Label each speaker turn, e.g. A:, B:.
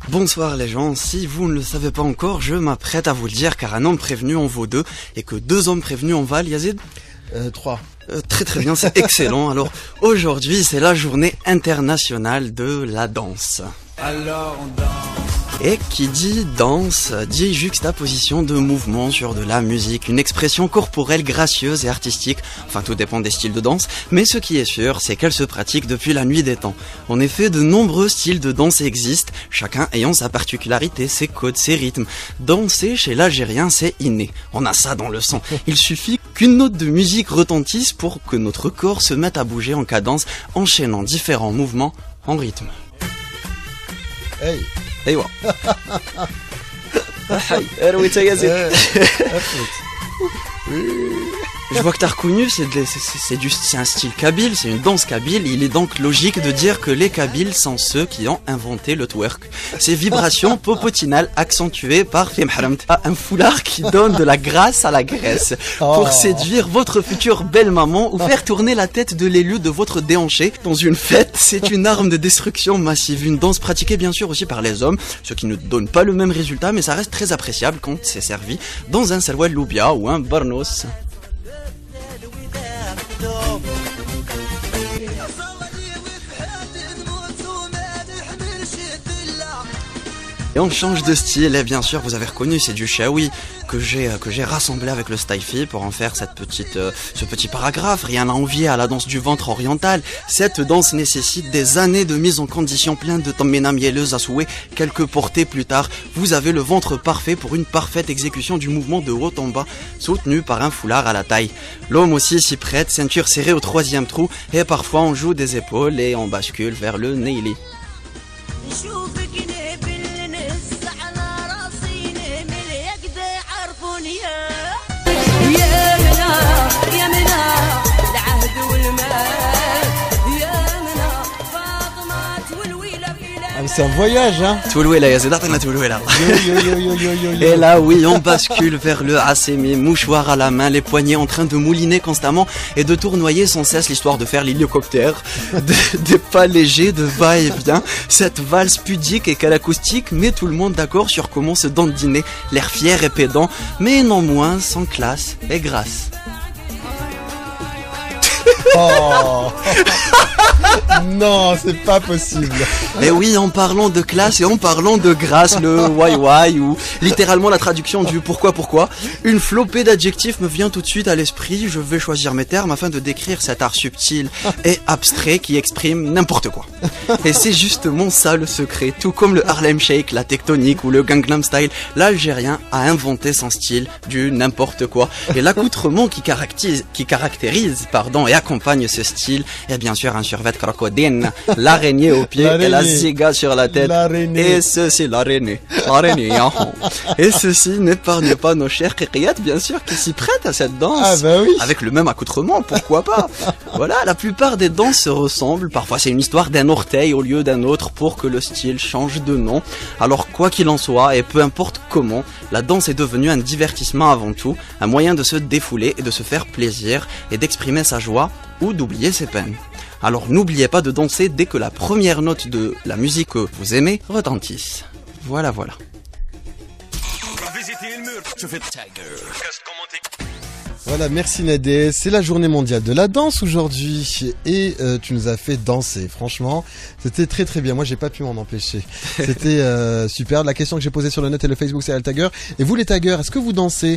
A: Bonsoir les gens, si vous ne le savez pas encore, je m'apprête à vous le dire car un homme prévenu en vaut deux et que deux hommes prévenus en valent, Yazid
B: 3.
A: Très bien, c'est excellent. Alors aujourd'hui c'est la journée internationale de la danse.
B: Alors on danse.
A: Et qui dit danse, dit juxtaposition de mouvements sur de la musique, une expression corporelle gracieuse et artistique, enfin tout dépend des styles de danse, mais ce qui est sûr, c'est qu'elle se pratique depuis la nuit des temps. En effet, de nombreux styles de danse existent, chacun ayant sa particularité, ses codes, ses rythmes. Danser chez l'Algérien, c'est inné, on a ça dans le sang. Il suffit qu'une note de musique retentisse pour que notre corps se mette à bouger en cadence, enchaînant différents mouvements en rythme.
B: Hey.
A: ايوه ارويت يا زيد. Je vois que t'as reconnu, c'est un style kabyle, c'est une danse kabyle. Il est donc logique de dire que les Kabyles sont ceux qui ont inventé le twerk. Ces vibrations popotinales accentuées par un foulard qui donne de la grâce à la graisse pour séduire votre future belle maman ou faire tourner la tête de l'élu de votre déhanché dans une fête. C'est une arme de destruction massive, une danse pratiquée bien sûr aussi par les hommes, ce qui ne donne pas le même résultat, mais ça reste très appréciable quand c'est servi dans un salwa loubia ou un barnos. Et on change de style, et bien sûr vous avez reconnu, c'est du shawi que j'ai rassemblé avec le staifi pour en faire ce petit paragraphe. Rien à envier à la danse du ventre orientale. Cette danse nécessite des années de mise en condition pleine de tammena mielleuse à souhait. Quelques portées plus tard, vous avez le ventre parfait pour une parfaite exécution du mouvement de haut en bas, soutenu par un foulard à la taille. L'homme aussi s'y prête, ceinture serrée au 3e trou, et parfois on joue des épaules et on bascule vers le neili.
B: Ah, mais c'est un voyage, hein.
A: Et là, oui, on bascule vers le Assemi, mouchoir à la main, les poignets en train de mouliner constamment et de tournoyer sans cesse l'histoire de faire l'hélicoptère, des pas légers, de va-et-vient. Cette valse pudique et qu'acoustique met tout le monde d'accord sur comment se dandiner, l'air fier et pédant, mais non moins sans classe et grâce.
B: Oh. Non, c'est pas possible.
A: Et oui, en parlant de classe et en parlant de grâce, le why ou littéralement la traduction du pourquoi, une flopée d'adjectifs me vient tout de suite à l'esprit. Je vais choisir mes termes afin de décrire cet art subtil et abstrait qui exprime n'importe quoi. Et c'est justement ça le secret. Tout comme le Harlem Shake, la tectonique ou le Gangnam Style, l'Algérien a inventé son style du n'importe quoi. Et l'accoutrement qui caractérise et accompagne ce style est bien sûr un survêt crocodile, l'araignée au pied et la ziga sur la tête. Et ceci, l'araignée. Et ceci n'épargne pas nos chers kékiyat, bien sûr, qui s'y prêtent à cette danse.
B: Ah bah oui.
A: Avec le même accoutrement, pourquoi pas. Voilà, la plupart des danses se ressemblent. Parfois c'est une histoire d'un orteil au lieu d'un autre pour que le style change de nom. Alors quoi qu'il en soit, et peu importe comment, la danse est devenue un divertissement avant tout, un moyen de se défouler et de se faire plaisir et d'exprimer sa joie ou d'oublier ses peines. Alors n'oubliez pas de danser dès que la première note de la musique que vous aimez retentisse. Voilà.
B: Voilà, merci Nadé. C'est la journée mondiale de la danse aujourd'hui et tu nous as fait danser. Franchement, c'était très très bien. Moi, j'ai pas pu m'en empêcher. C'était super. La question que j'ai posée sur le net et le Facebook, c'est Al Tagger. Et vous les taggers, est-ce que vous dansez ?